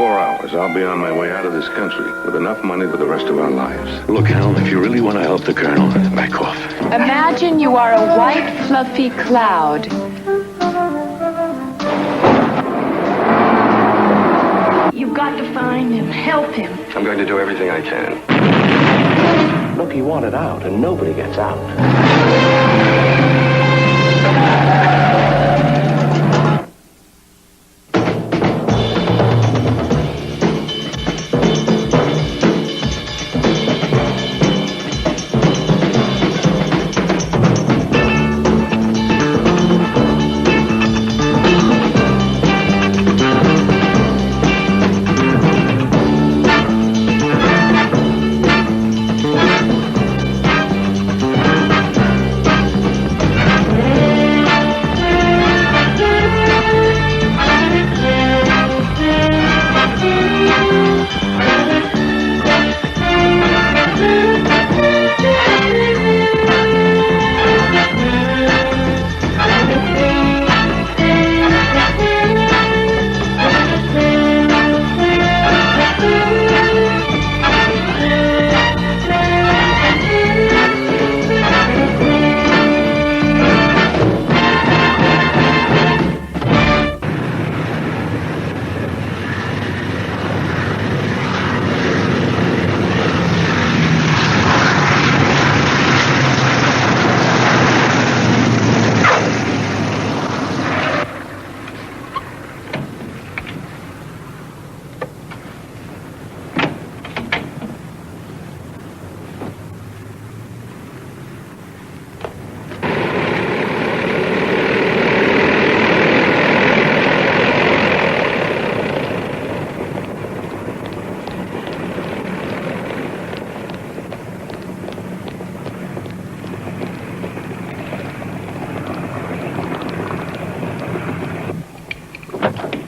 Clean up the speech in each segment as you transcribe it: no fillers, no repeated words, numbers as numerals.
4 hours, I'll be on my way out of this country with enough money for the rest of our lives. Look, Helm, if you really want to help the Colonel, back off. Imagine you are a white, fluffy cloud. You've got to find him, help him. I'm going to do everything I can. Look, he wanted out, and nobody gets out.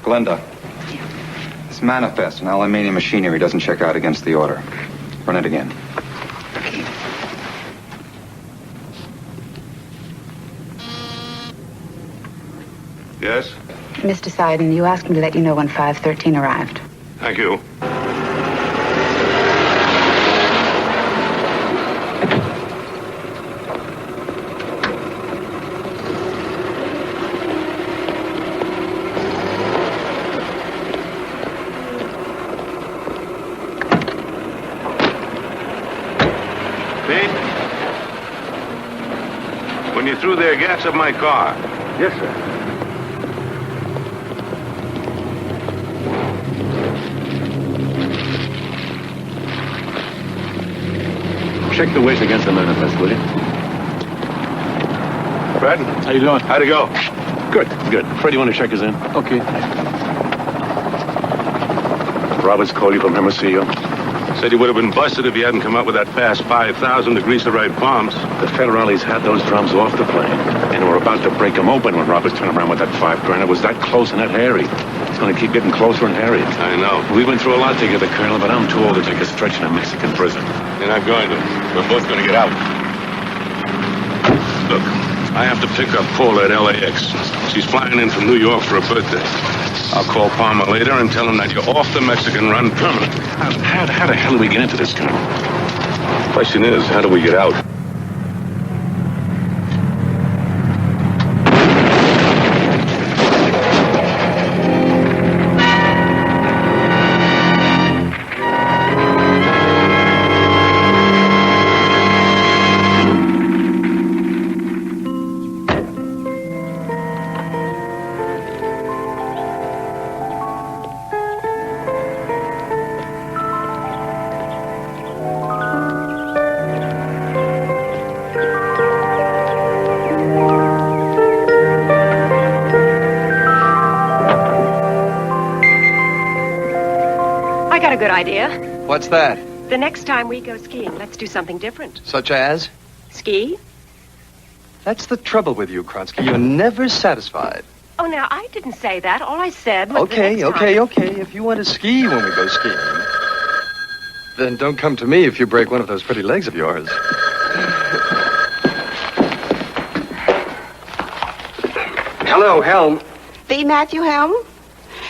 Glenda, this manifest and aluminium machinery doesn't check out against the order. Run it again. Yes? Mr. Seiden, you asked me to let you know when 513 arrived. Thank you. When you're through there, gas up my car. Yes, sir. Check the weights against the manifest, will you? Fred? How you doing? How'd it go? Good, good. Fred, you want to check us in? Okay. Roberts called you from Hermosillo. Said you would have been busted if you hadn't come up with that fast 5,000 to grease the right palms. The federales had those drums off the plane, and were about to break them open when Roberts turned around with that $5,000. It was that close and that hairy. It's going to keep getting closer and hairier. I know. We've been through a lot together, Colonel, but I'm too old to take a stretch in a Mexican prison. You're not going to. We're both going to get out. Look, I have to pick up Paula at LAX. She's flying in from New York for a birthday. I'll call Palmer later and tell him that you're off the Mexican run permanently. How the hell do we get into this, Colonel? Question is, how do we get out? I got a good idea. What's that? The next time we go skiing, let's do something different. Such as? Ski? That's the trouble with you, Kronsky. You're never satisfied. Oh, now, I didn't say that. All I said was Okay. If you want to ski when we go skiing, then don't come to me if you break one of those pretty legs of yours. Hello, Helm. The Matthew Helm?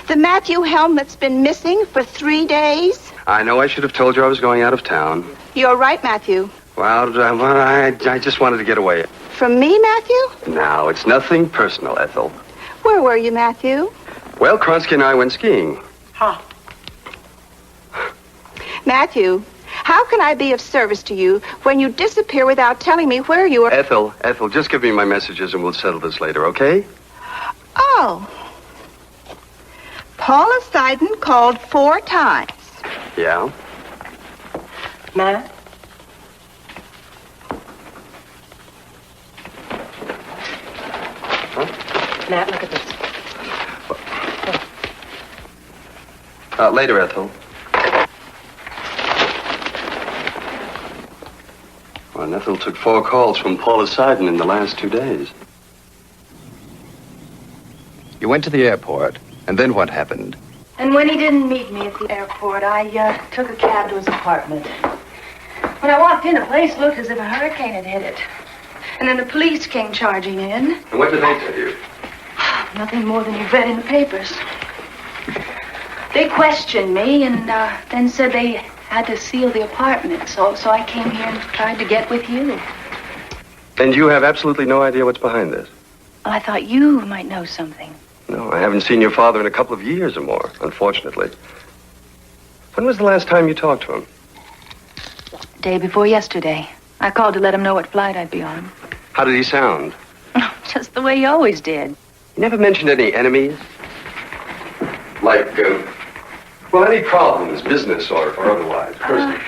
The Matthew Helm that's been missing for 3 days? I know I should have told you I was going out of town. You're right, Matthew. Well, I just wanted to get away. From me, Matthew? No, it's nothing personal, Ethel. Where were you, Matthew? Well, Kronsky and I went skiing. Huh. Matthew, how can I be of service to you when you disappear without telling me where you are? Ethel, just give me my messages and we'll settle this later, okay? Oh. Paula Seiden called 4 times. Yeah? Matt? Huh? Matt, look at this. Later, Ethel. Well, Ethel took 4 calls from Paula Seiden in the last 2 days. You went to the airport, and then what happened? And when he didn't meet me at the airport, I took a cab to his apartment. When I walked in, the place looked as if a hurricane had hit it. And then the police came charging in. And what did they tell you? Nothing more than you've read in the papers. They questioned me and then said they had to seal the apartment. So I came here and tried to get with you. And you have absolutely no idea what's behind this? Well, I thought you might know something. No, I haven't seen your father in a couple of years or more, unfortunately. When was the last time you talked to him? Day before yesterday. I called to let him know what flight I'd be on. How did he sound? Just the way he always did. He never mentioned any enemies? Like, any problems, business or otherwise, personal?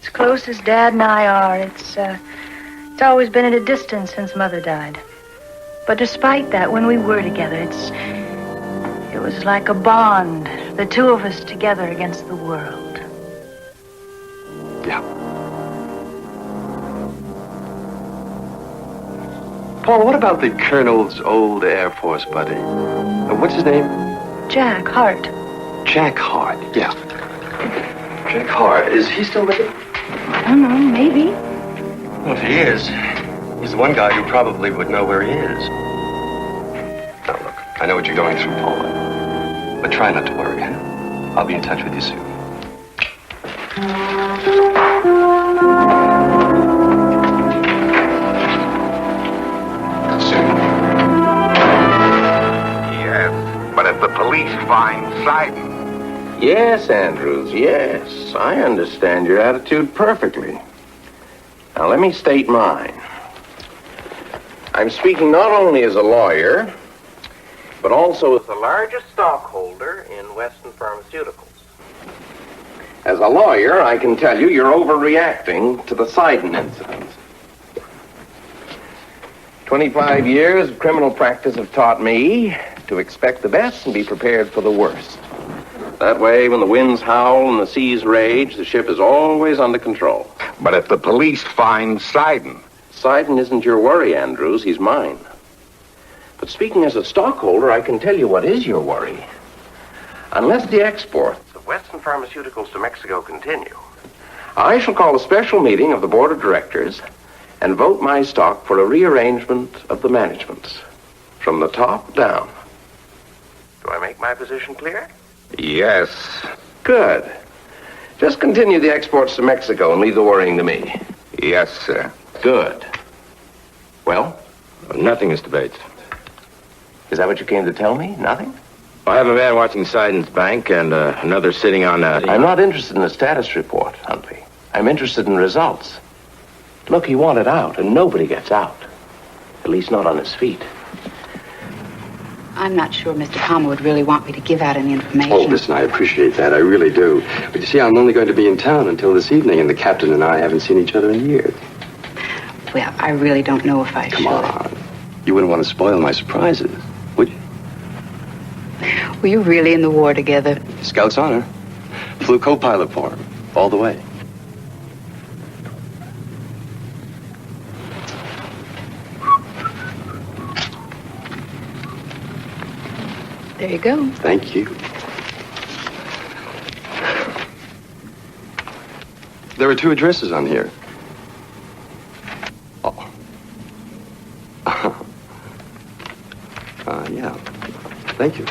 As close as Dad and I are, it's always been at a distance since Mother died. But despite that, when we were together, it was like a bond, the two of us together against the world. Yeah. Paul, what about the Colonel's old Air Force buddy? What's his name? Jack Hart. Jack Hart, yeah. Jack Hart, is he still living? I don't know, maybe. Well, if he is, he's the one guy who probably would know where he is. Now, look, I know what you're going through, Paula. But try not to worry, huh? I'll be in touch with you soon. Yes, but if the police find Seiden... Yes, Andrews, yes. I understand your attitude perfectly. Now, let me state mine. I'm speaking not only as a lawyer, but also as the largest stockholder in Western Pharmaceuticals. As a lawyer, I can tell you you're overreacting to the Seiden incident. 25 years of criminal practice have taught me to expect the best and be prepared for the worst. That way, when the winds howl and the seas rage, the ship is always under control. But if the police find Seiden... Seiden isn't your worry, Andrews. He's mine. But speaking as a stockholder, I can tell you what is your worry. Unless the exports of Western Pharmaceuticals to Mexico continue, I shall call a special meeting of the board of directors and vote my stock for a rearrangement of the managements from the top down. Do I make my position clear? Yes. Good. Just continue the exports to Mexico and leave the worrying to me. Yes, sir. Good. Well? Nothing, Mr. Bates. Is that what you came to tell me? Nothing? I have a man watching Seiden's bank and another sitting on... I'm not interested in the status report, Huntley. I'm interested in results. Look, he wanted out, and nobody gets out. At least not on his feet. I'm not sure Mr. Palmer would really want me to give out any information. Oh, listen, I appreciate that. I really do. But you see, I'm only going to be in town until this evening, and the captain and I haven't seen each other in years. Well, I really don't know if I should. Come on. You wouldn't want to spoil my surprises, would you? Were you really in the war together? Scout's honor. Flew co-pilot for him, all the way. There you go. Thank you. There are 2 addresses on here. Oh. Yeah. Thank you.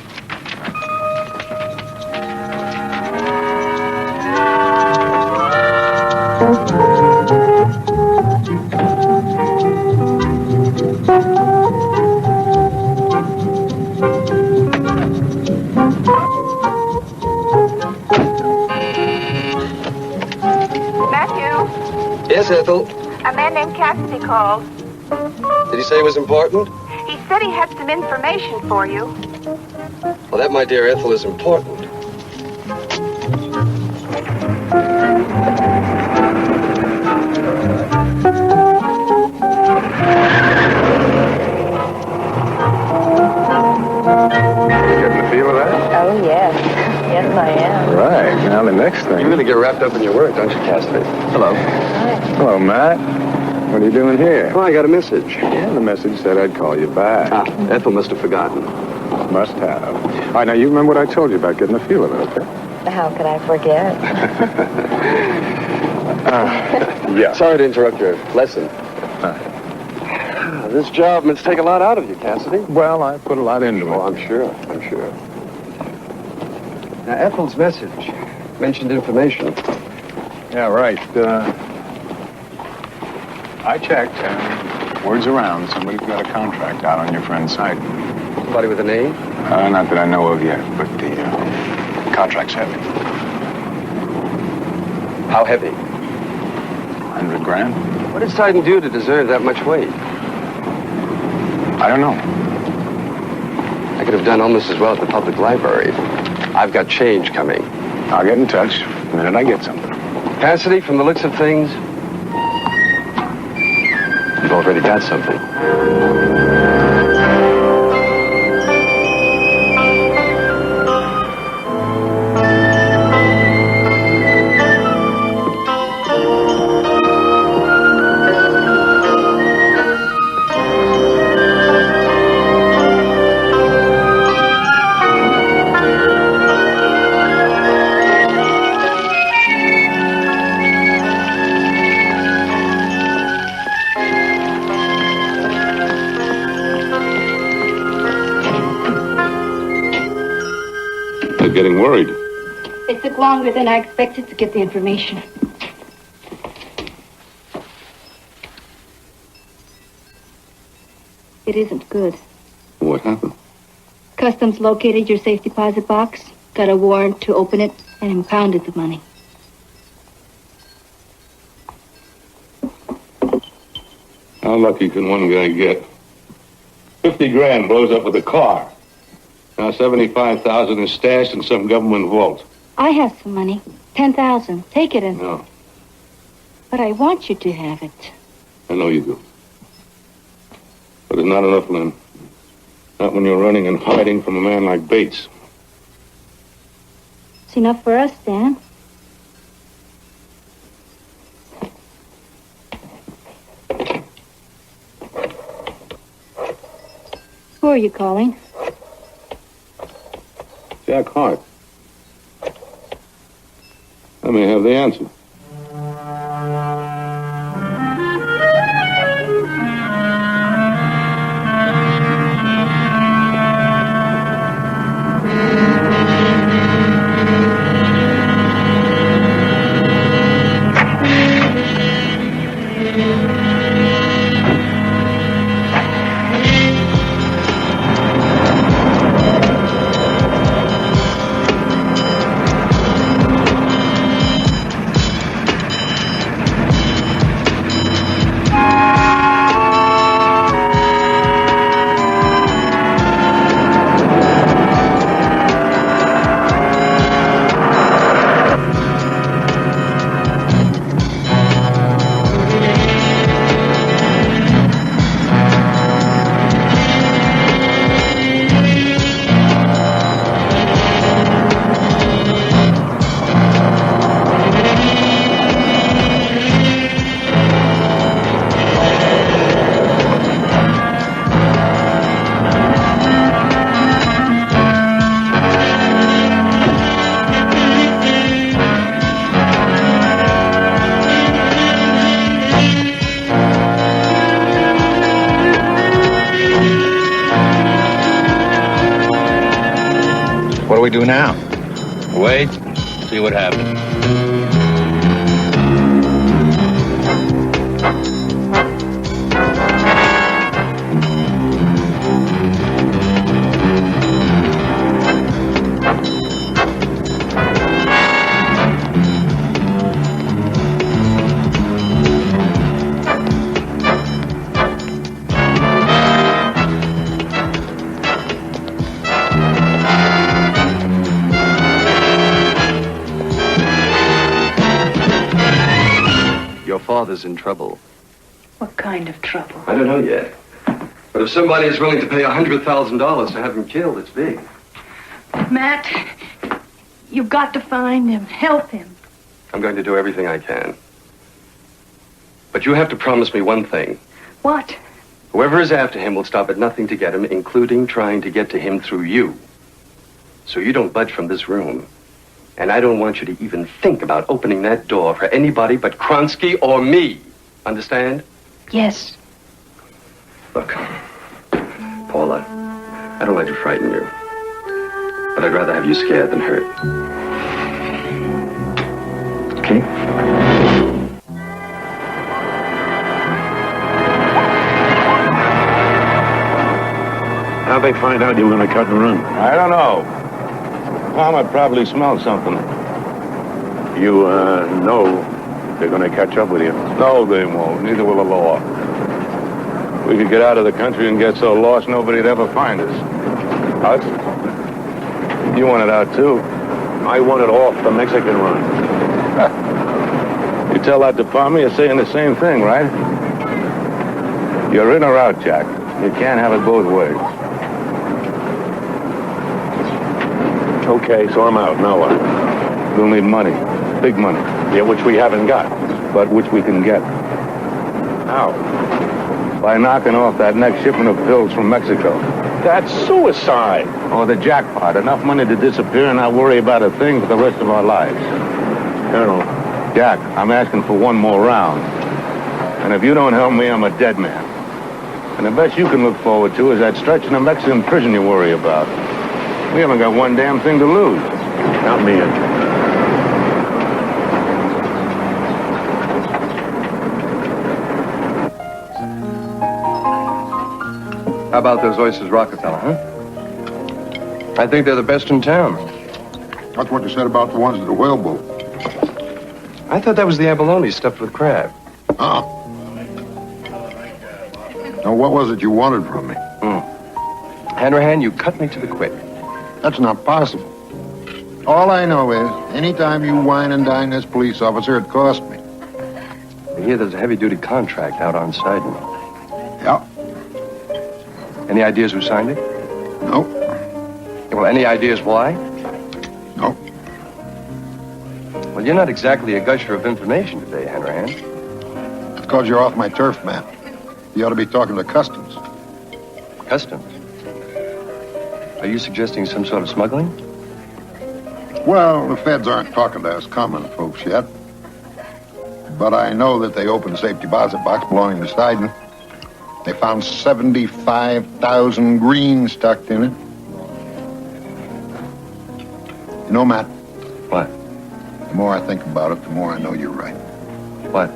Matthew, Yes, Ethel. a man named Cassidy called. Did he say it was important? He said he had some information for you. Well, that, my dear Ethel, is important. Getting the feel of that? Oh, yes. Yes, I am. Right. Now the next thing. You really get wrapped up in your work, don't you, Cassidy? Hello. Hello, Matt. What are you doing here? Oh, I got a message. Yeah, the message said I'd call you back. Ethel must have forgotten. Must have. All right, now you remember what I told you about getting the feel of it, okay? How could I forget? Yeah. Sorry to interrupt your lesson. This job must take a lot out of you, Cassidy. Well, I put a lot into it. Oh, I'm sure. Now, Ethel's message mentioned information. Yeah, right. I checked, and word's around. Somebody's got a contract out on your friend's site. Somebody with a name? Not that I know of yet, but the contract's heavy. How heavy? 100 grand? What did Sidon do to deserve that much weight? I don't know. I could have done almost as well at the public library. I've got change coming. I'll get in touch the minute I get something. Cassidy, from the looks of things, you've already got something. Getting worried. It took longer than I expected to get the information. It isn't good. What happened? Customs located your safe deposit box, got a warrant to open it, and impounded the money. How lucky can one guy get? 50 grand blows up with a car. Now 75,000 is stashed in some government vault. I have some money. 10,000. Take it and... No, But I want you to have it. I know you do. But it's not enough, Lynn. Not when you're running and hiding from a man like Bates. It's enough for us, Dan. Who are you calling? Jack Hart. Let me have the answer. What do we do now? Wait, see what happens. father's in trouble. What kind of trouble? I don't know yet. But if somebody is willing to pay $100,000 to have him killed, it's big. Matt, you've got to find him. Help him. I'm going to do everything I can. But you have to promise me one thing. What? Whoever is after him will stop at nothing to get him, including trying to get to him through you. So you don't budge from this room. And I don't want you to even think about opening that door for anybody but Kronsky or me. Understand? Yes. Look, Paula, I don't like to frighten you. But I'd rather have you scared than hurt. Okay? How'd they find out you were going to cut and run? I don't know. Palmer probably smelled something. You, know they're going to catch up with you. No, they won't. Neither will the law. We could get out of the country and get so lost nobody'd ever find us. Us? You want it out, too. I want it off the Mexican run. You tell that to Palmer, you're saying the same thing, right? You're in or out, Jack. You can't have it both ways. Okay, so I'm out. Now what? We'll need money. Big money. Yeah, which we haven't got. But which we can get. How? By knocking off that next shipment of pills from Mexico. That's suicide. Or the jackpot. Enough money to disappear and not worry about a thing for the rest of our lives. Colonel. Jack, I'm asking for one more round. And if you don't help me, I'm a dead man. And the best you can look forward to is that stretch in a Mexican prison you worry about. We haven't got one damn thing to lose. Not me. How about those oysters Rockefeller, huh? I think they're the best in town. That's what you said about the ones at the whaleboat. I thought that was the abalone stuffed with crab. Oh. Now, what was it you wanted from me? Hanrahan, you cut me to the quick. That's not possible. All I know is, anytime you wine and dine this police officer, it cost me. I hear there's a heavy-duty contract out on Sidon. Yeah. Any ideas who signed it? Nope. Well, any ideas why? Nope. Well, you're not exactly a gusher of information today, Hanrahan. It's because you're off my turf, Matt. You ought to be talking to Customs. Customs? Are you suggesting some sort of smuggling? Well, the feds aren't talking to us common folks yet. But I know that they opened a safe deposit box belonging to Sidon. They found 75,000 greens tucked in it. You know, Matt. What? The more I think about it, the more I know you're right. What?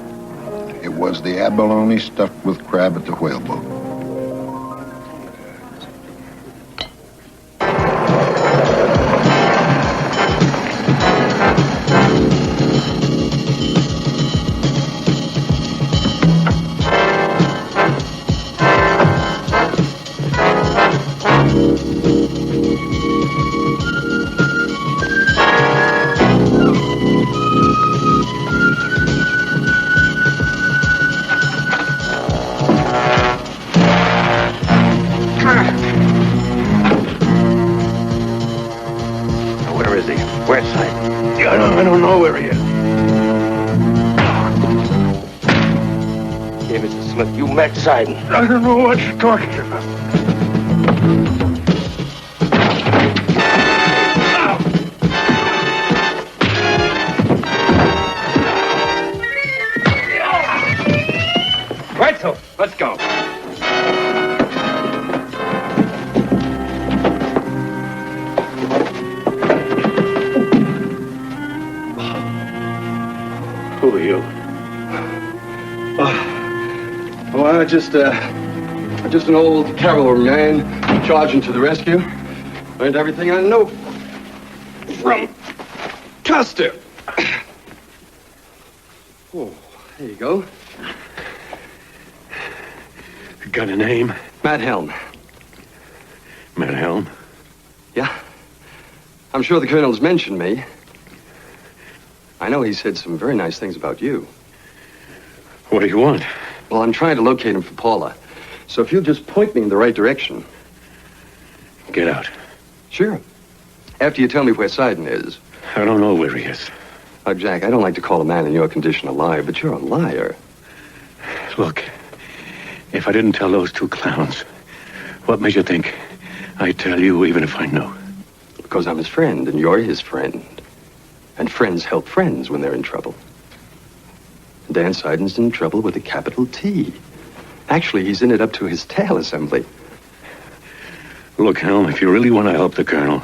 It was the abalone stuffed with crab at the whaleboat. I don't know where he is. Gave us a slip. You met Sidon. I don't know what you're talking about. Right, so let's go. Who are you? I'm just an old cavalry man charging to the rescue. Learned everything I know from Custer. Oh, there you go. Got a name? Matt Helm. Matt Helm? Yeah. I'm sure the colonel's mentioned me. I know he said some very nice things about you. What do you want? Well, I'm trying to locate him for Paula. So if you'll just point me in the right direction. Get out. Sure. After you tell me where Sidon is. I don't know where he is. Oh, Jack, I don't like to call a man in your condition a liar, but you're a liar. Look, if I didn't tell those two clowns, what makes you think I'd tell you even if I know? Because I'm his friend, and you're his friend. And friends help friends when they're in trouble. Dan Sidon's in trouble with a capital T. Actually, he's in it up to his tail assembly. Look, Helm, if you really want to help the Colonel,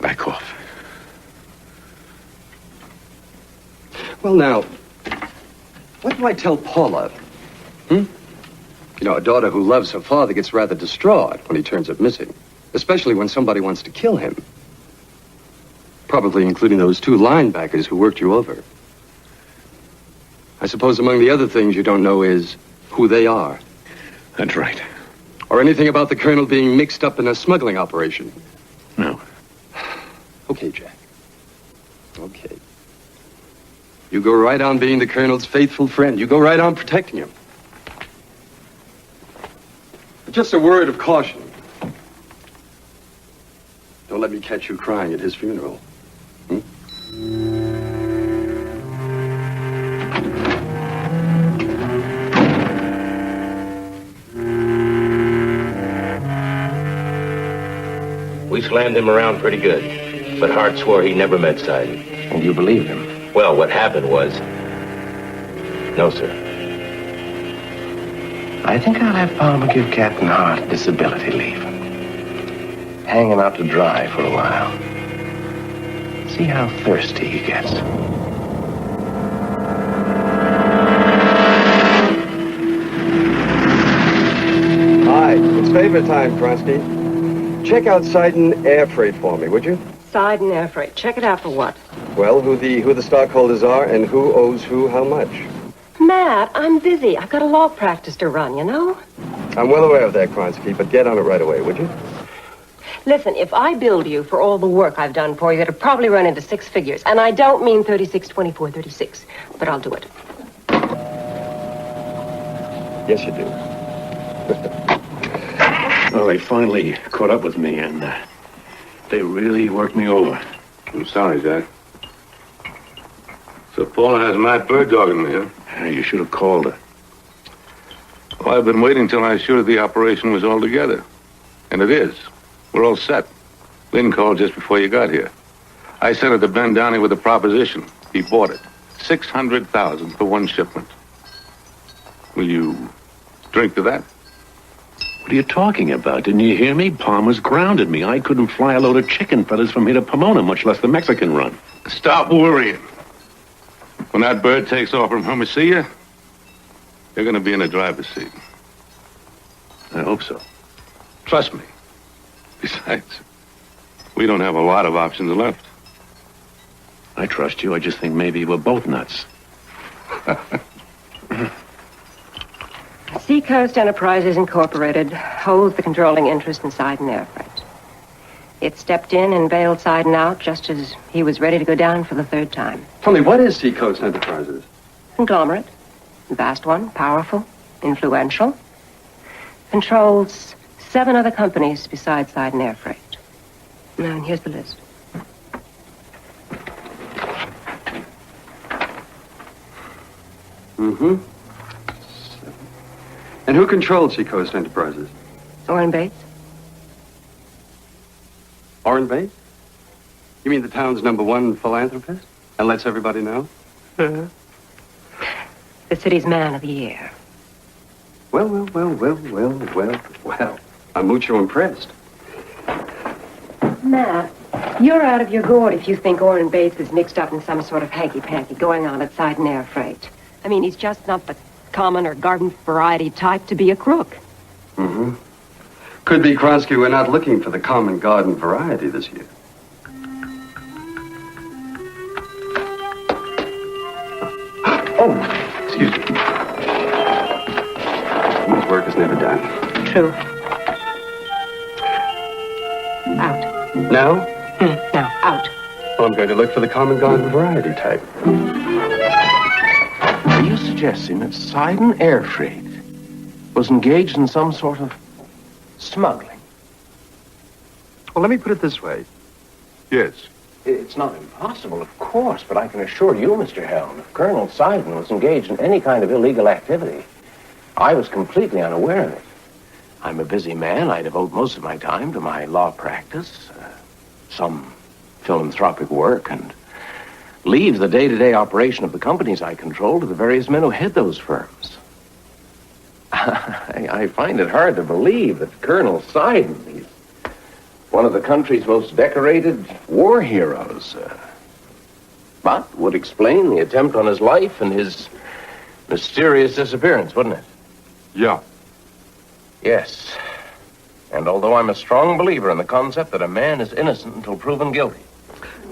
back off. Well, now, what do I tell Paula? You know, a daughter who loves her father gets rather distraught when he turns up missing, especially when somebody wants to kill him. Probably including those two linebackers who worked you over. I suppose among the other things you don't know is who they are. That's right. Or anything about the Colonel being mixed up in a smuggling operation. No. Okay, Jack. Okay. You go right on being the Colonel's faithful friend. You go right on protecting him. But just a word of caution. Don't let me catch you crying at his funeral. We slammed him around pretty good, but Hart swore he never met Sidon. And you believed him? Well, what happened was... No, sir. I think I'll have Palmer give Captain Hart disability leave. Hang him out to dry for a while. See how thirsty he gets. Hi, it's favor time, Kronsky. Check out Sidon Air Freight for me, would you? Sidon Air Freight. Check it out for what? Well, who the stockholders are and who owes who how much. Matt, I'm busy. I've got a law practice to run, you know? I'm well aware of that, Kronsky, but get on it right away, would you? Listen, if I billed you for all the work I've done for you, it'll probably run into six figures. And I don't mean 36, 24, 36. But I'll do it. Yes, you do. Well, they finally caught up with me, and they really worked me over. I'm sorry, Jack. So Paula has Matt bird dogging me, huh? You should have called her. Well, I've been waiting till I was sure the operation was all together. And it is. We're all set. Lynn called just before you got here. I sent it to Ben Downey with a proposition. He bought it. $600,000 for one shipment. Will you drink to that? What are you talking about? Didn't you hear me? Palmer's grounded me. I couldn't fly a load of chicken feathers from here to Pomona, much less the Mexican run. Stop worrying. When that bird takes off from Hermosillo, you're going to be in the driver's seat. I hope so. Trust me. Besides, we don't have a lot of options left. I trust you. I just think maybe we're both nuts. Seacoast Enterprises Incorporated holds the controlling interest in Sidon Air Freight. It stepped in and bailed Sidon out just as he was ready to go down for the third time. Tell me, what is Seacoast Enterprises? Conglomerate. Vast one, powerful, influential. Controls 7 other companies besides Sidon Air Freight. And here's the list. Mm-hmm. And who controls Seacoast Enterprises? Orrin Bates. Orrin Bates? You mean the town's #1 philanthropist? And lets everybody know? Mm-hmm. The city's man of the year. Well. I'm mucho impressed. Matt, you're out of your gourd if you think Orrin Bates is mixed up in some sort of hanky-panky going on at Sidon Air Freight. I mean, he's just not the common or garden variety type to be a crook. Mm-hmm. Could be, Kronsky, we're not looking for the common garden variety this year. Oh, excuse me. This work is never done. True. Out. Now? Now, out. Well, I'm going to look for the common garden variety type. Are you suggesting that Sidon Air Freight was engaged in some sort of smuggling. Well, let me put it this way. Yes. It's not impossible, of course, but I can assure you, Mr. Helm, if Colonel Sidon was engaged in any kind of illegal activity, I was completely unaware of it. I'm a busy man. I devote most of my time to my law practice, some philanthropic work, and leave the day-to-day operation of the companies I control to the various men who head those firms. I find it hard to believe that Colonel Sidon, he's one of the country's most decorated war heroes, but would explain the attempt on his life and his mysterious disappearance, wouldn't it? Yeah. Yes. And although I'm a strong believer in the concept that a man is innocent until proven guilty.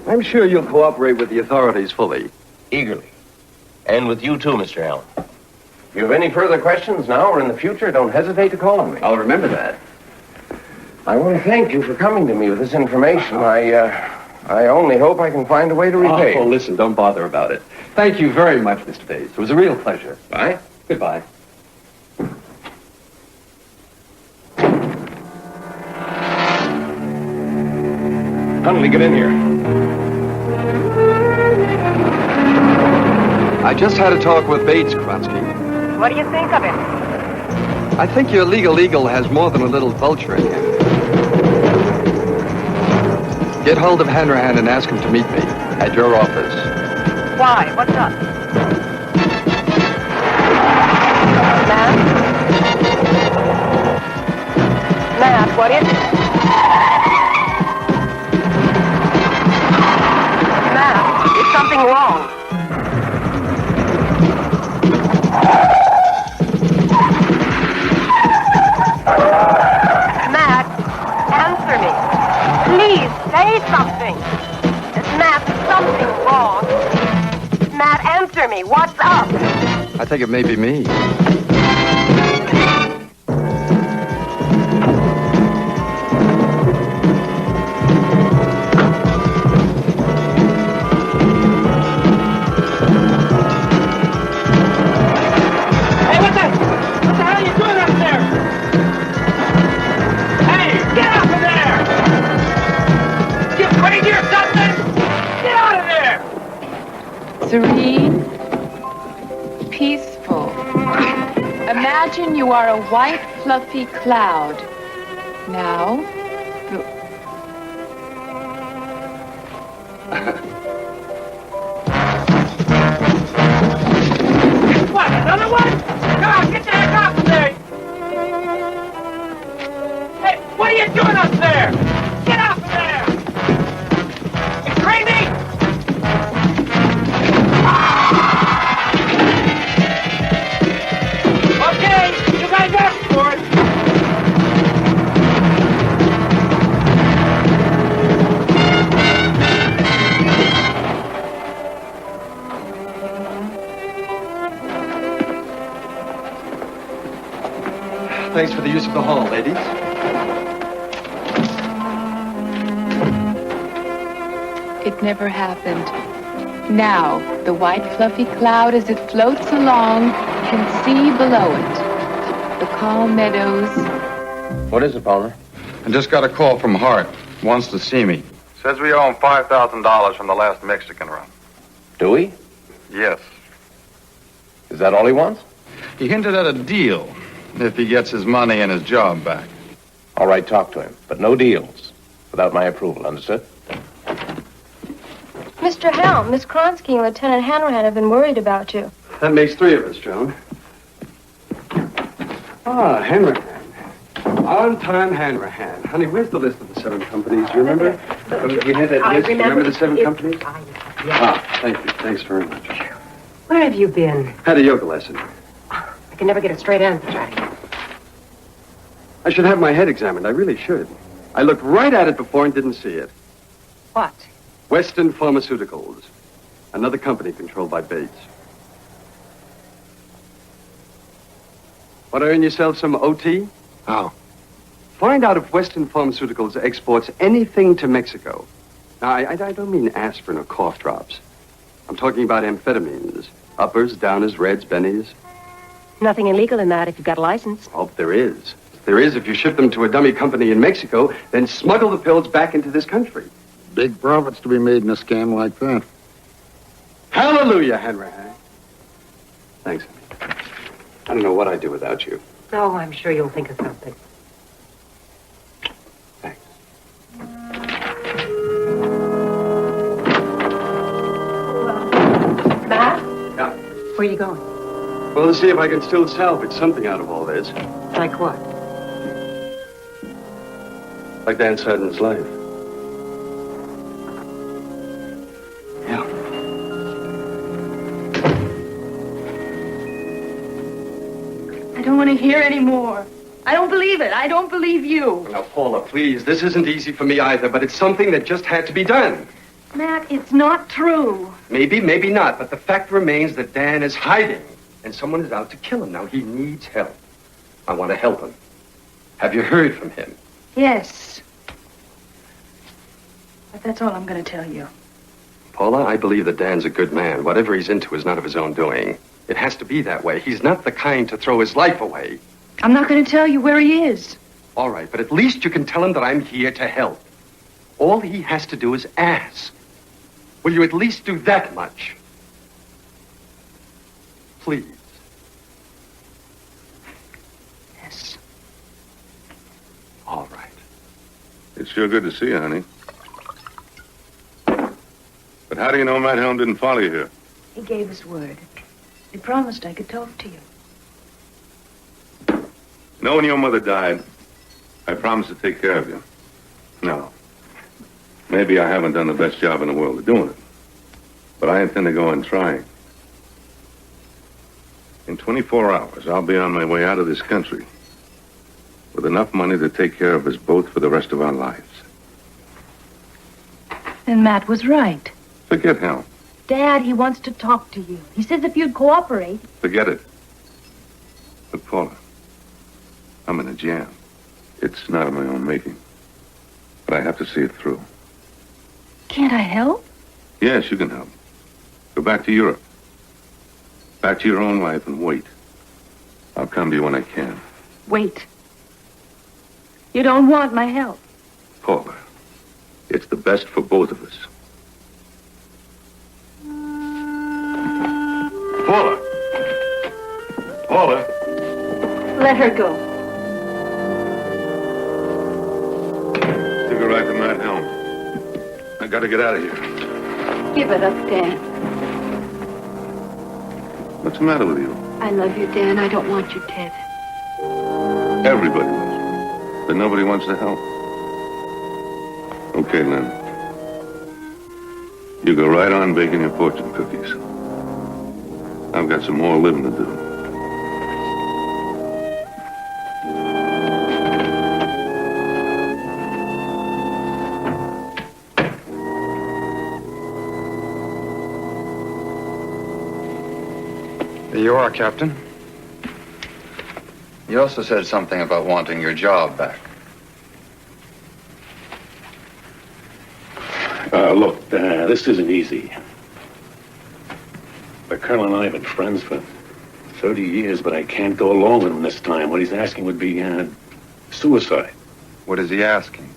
I'm sure you'll cooperate with the authorities fully. Eagerly. And with you too, Mr. Helm. If you have any further questions now or in the future, don't hesitate to call on me. I'll remember that. I want to thank you for coming to me with this information. I only hope I can find a way to repay. Oh, listen, don't bother about it. Thank you very much, Mr. Bates. It was a real pleasure. Bye. Goodbye. Huntley, get in here. I just had a talk with Bates, Kronsky. What do you think of it? I think your legal eagle has more than a little vulture in him. Get hold of Hanrahan and ask him to meet me at your office. Why? What's up? Matt? Matt, what is it? Matt, is something wrong? Matt, answer me. Please, say something. Matt, something's wrong. Matt, answer me. What's up? I think it may be me. Serene, peaceful. Imagine you are a white, fluffy cloud. Now, What, another one? Come on, get the heck off of there! Hey, what are you doing up there? Get off of there! You crazy? Okay, you guys asked for it. Thanks for the use of the hall, ladies. it never happened. Now, the white fluffy cloud as it floats along can see below it the calm meadows. What is it, Palmer? I just got a call from Hart. Wants to see me. Says we owe him $5,000 from the last Mexican run. Do we? Yes. Is that all he wants? He hinted at a deal if he gets his money and his job back. All right, talk to him, but no deals without my approval, understood? Mr. Helm, Miss Kronsky and Lieutenant Hanrahan have been worried about you. That makes three of us, Joan. Ah, Hanrahan. On-time Hanrahan. Honey, where's the list of the 7 companies? Do you remember? You had that list. Remember the 7 companies? Ah, thank you. Thanks very much. Where have you been? Had a yoga lesson. I can never get a straight answer out of you. I should have my head examined. I really should. I looked right at it before and didn't see it. What? Western Pharmaceuticals. Another company controlled by Bates. Want to earn yourself some OT? How? Find out if Western Pharmaceuticals exports anything to Mexico. Now, I don't mean aspirin or cough drops. I'm talking about amphetamines. Uppers, downers, reds, bennies. Nothing illegal in that if you've got a license. Oh, there is. There is if you ship them to a dummy company in Mexico, then smuggle the pills back into this country. Big profits to be made in a scam like that. Hallelujah, Henry. Thanks, honey. I don't know what I'd do without you. Oh, I'm sure you'll think of something. Thanks. Matt? Yeah. Where are you going? Well, to see if I can still salvage something out of all this. Like what? Like Dan Sutton's life. Yeah. I don't want to hear any more. I don't believe it. I don't believe you. Now, Paula, please, this isn't easy for me either, but it's something that just had to be done. Matt, it's not true. Maybe, maybe not, but the fact remains that Dan is hiding, and someone is out to kill him. Now, he needs help. I want to help him. Have you heard from him? Yes. But that's all I'm going to tell you. Paula, I believe that Dan's a good man. Whatever he's into is not of his own doing. It has to be that way. He's not the kind to throw his life away. I'm not going to tell you where he is. All right, but at least you can tell him that I'm here to help. All he has to do is ask. Will you at least do that much? Please. Yes. All right. It's sure good to see you, honey. But how do you know Matt Helm didn't follow you here? He gave his word. He promised I could talk to you. You know, when your mother died, I promised to take care of you. No. Maybe I haven't done the best job in the world of doing it. But I intend to go on trying. In 24 hours, I'll be on my way out of this country with enough money to take care of us both for the rest of our lives. And Matt was right. Forget Helm. Dad, he wants to talk to you. He says if you'd cooperate. Forget it. Look, Paula, I'm in a jam. It's not of my own making. But I have to see it through. Can't I help? Yes, you can help. Go back to Europe. Back to your own life and wait. I'll come to you when I can. Wait. You don't want my help. Paula, it's the best for both of us. Paula! Paula! Let her go. Take her right to Matt Helm. I gotta get out of here. Give it up, Dan. What's the matter with you? I love you, Dan. I don't want you dead. Everybody loves me, but nobody wants to help. Okay, Lynn. You go right on baking your fortune cookies. I've got some more living to do. There you are, Captain. You also said something about wanting your job back. Look, this isn't easy. The Colonel and I have been friends for 30 years, but I can't go along with him this time. What he's asking would be suicide. What is he asking?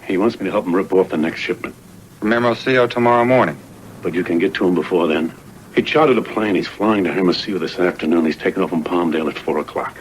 He wants me to help him rip off the next shipment. From Hermosillo tomorrow morning. But you can get to him before then. He chartered a plane. He's flying to Hermosillo this afternoon. He's taking off from Palmdale at 4 o'clock.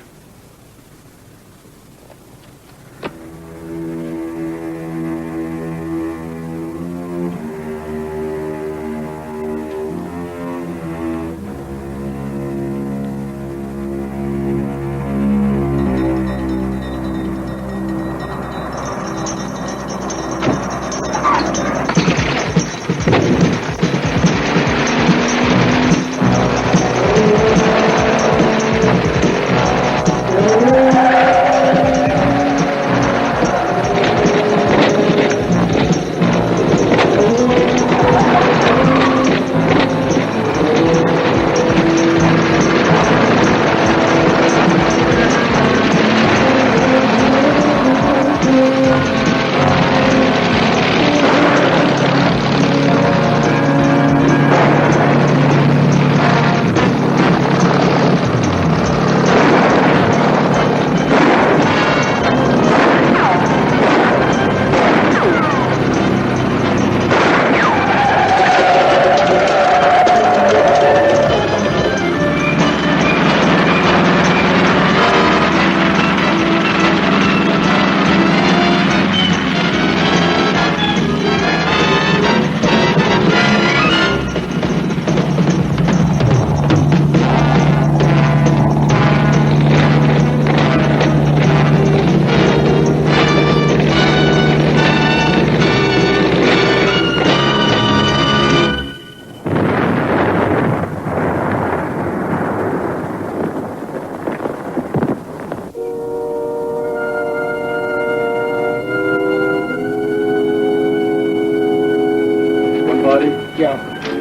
Yeah,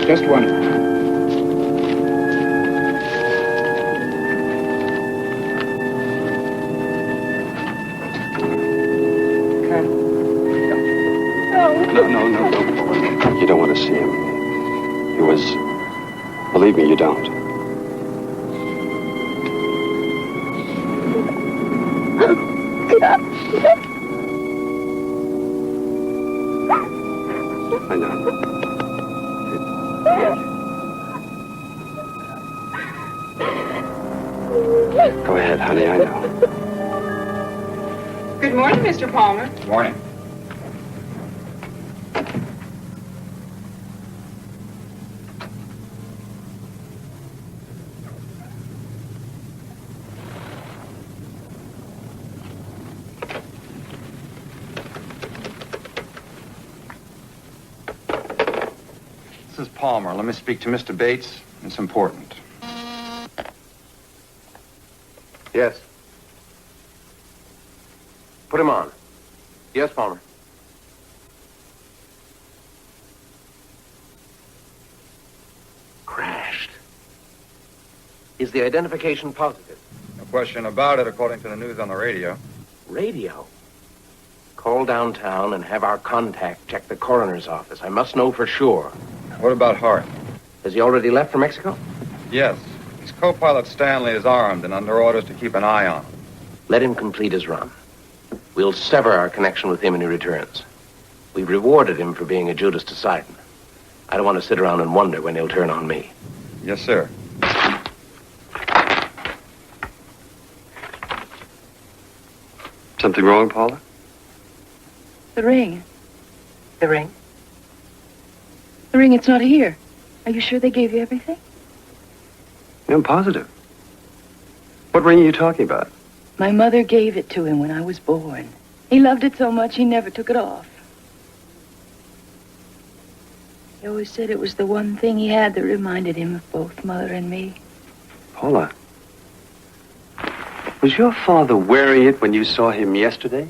just one. No. You don't want to see him. He was... Believe me, you don't. I know. Go ahead, honey, I know. Good morning, Mr. Palmer. Good morning. This is Palmer. Let me speak to Mr. Bates. It's important. Yes. Put him on. Yes, Palmer. Crashed. Is the identification positive? No question about it, according to the news on the radio. Radio? Call downtown and have our contact check the coroner's office. I must know for sure. What about Hart? Has he already left for Mexico? Yes. His co-pilot Stanley is armed and under orders to keep an eye on him. Let him complete his run. We'll sever our connection with him when he returns. We've rewarded him for being a Judas to Sidon. I don't want to sit around and wonder when he'll turn on me. Yes, sir. Something wrong, Paula? The ring. The ring? The ring, it's not here. Are you sure they gave you everything? I'm positive. What ring are you talking about? My mother gave it to him when I was born. He loved it so much he never took it off. He always said it was the one thing he had that reminded him of both Mother and me. Paula, was your father wearing it when you saw him yesterday?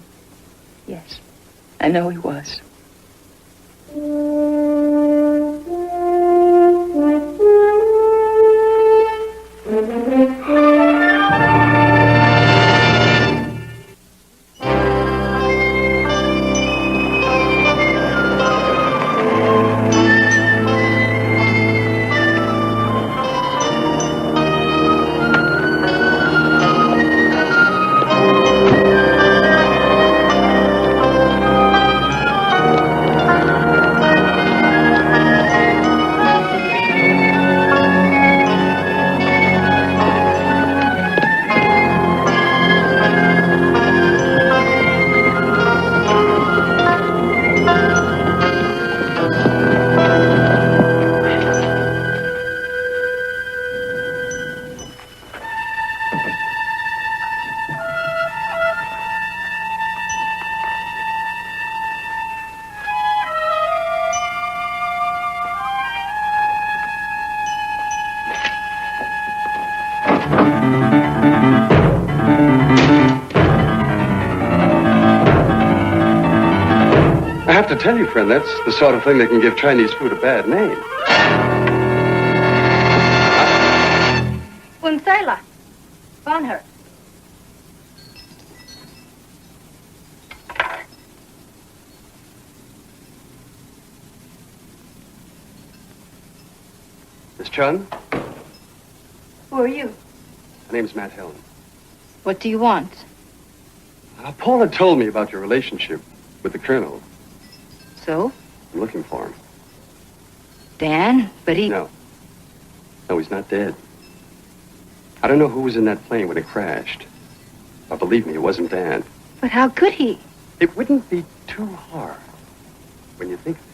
Yes, I know he was. I have to tell you, friend, that's the sort of thing that can give Chinese food a bad name. Unsela. On her. Miss Chun, Who are you? my name's Matt Helm. What do you want? Paula told me about your relationship with the Colonel. So? I'm looking for him. Dan? But he... No, he's not dead. I don't know who was in that plane when it crashed. But believe me, it wasn't Dan. But how could he? It wouldn't be too hard when you think of it.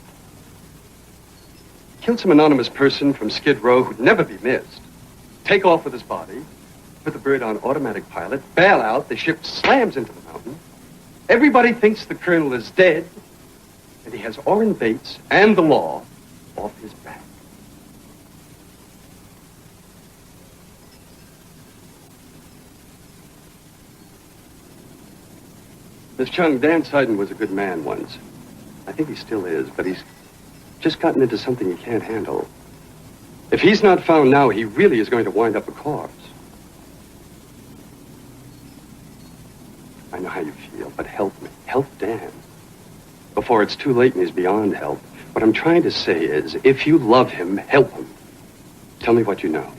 Killed some anonymous person from Skid Row who'd never be missed. Take off with his body, put the bird on automatic pilot, bail out, the ship slams into the mountain. Everybody thinks the Colonel is dead, and he has Orrin Bates and the law off his back. Miss Chung, Dan Sidon was a good man once. I think he still is, but he's just gotten into something he can't handle. If he's not found now, he really is going to wind up a corpse. I know how you feel, but help me. Help Dan. Before it's too late and he's beyond help. What I'm trying to say is, if you love him, help him. Tell me what you know.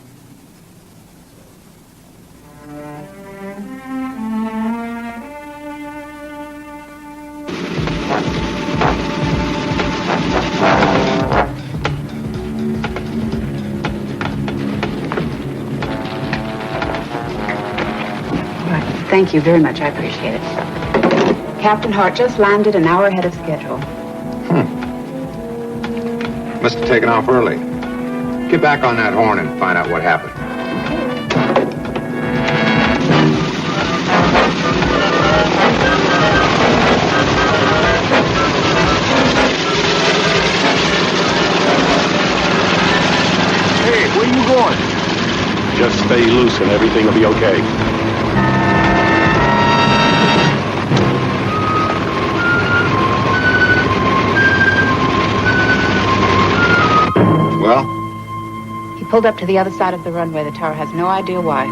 Thank you very much. I appreciate it. Captain Hart just landed an hour ahead of schedule. Must have taken off early. Get back on that horn and find out what happened. Hey, where you going? Just stay loose and everything will be okay. Well? He pulled up to the other side of the runway. The tower has no idea why.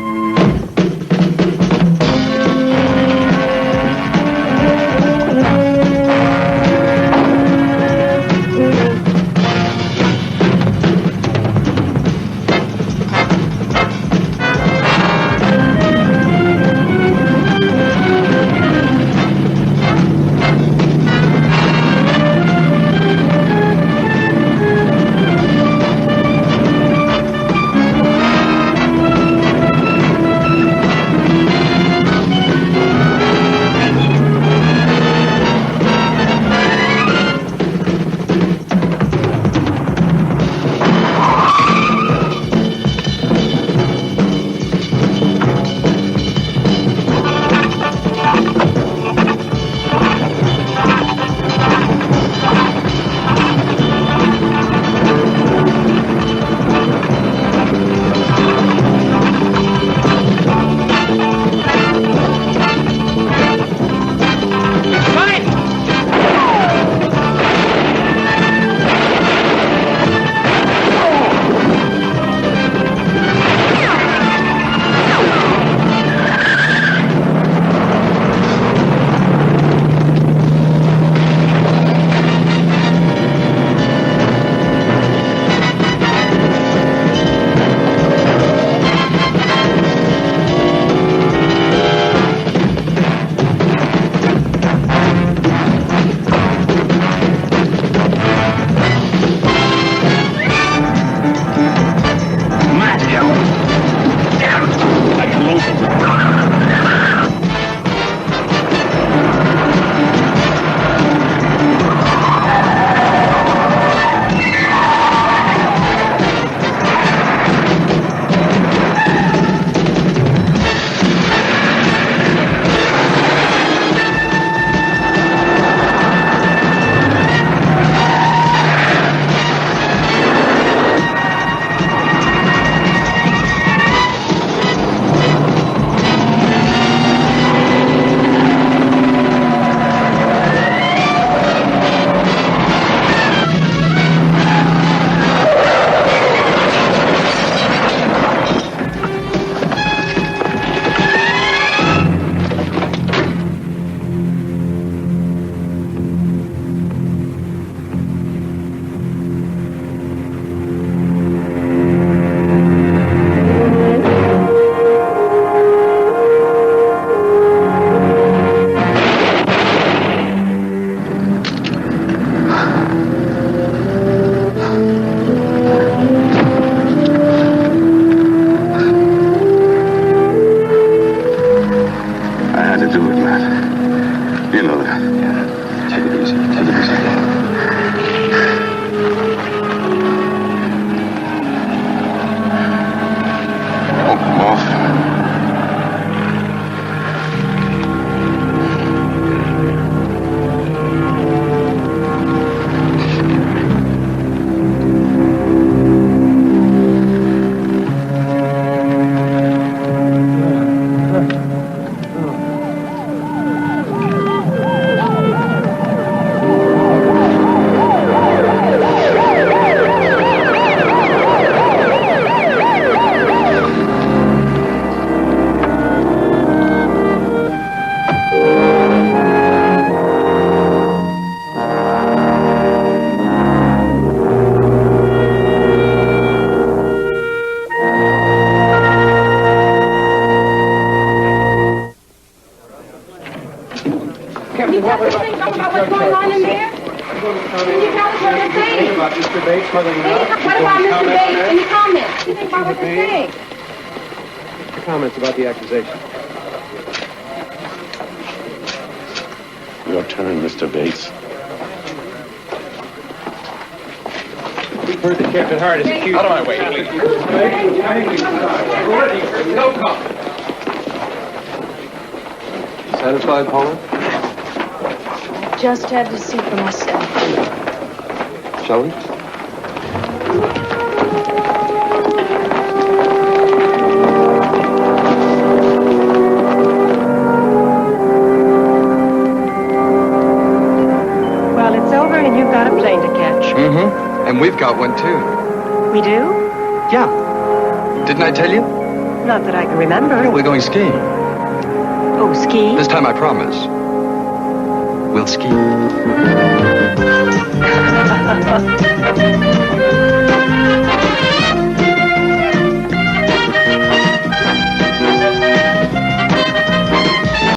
about what's going on in there? Can you tell us what they're saying? About Mr. Bates smuggling What about Mr. Bates? Any comments? What do you think about what they're saying? Comments about the accusation. Your turn, Mr. Bates. We've heard that Captain Hart is accused. Out of my way, please. No comment. Satisfied, Paula? Just had to see for myself. Shall we? Well, it's over and you've got a plane to catch. Mm-hmm. And we've got one, too. We do? Yeah. Didn't I tell you? Not that I can remember. Yeah, we're going skiing. Oh, ski? This time I promise. We'll ski.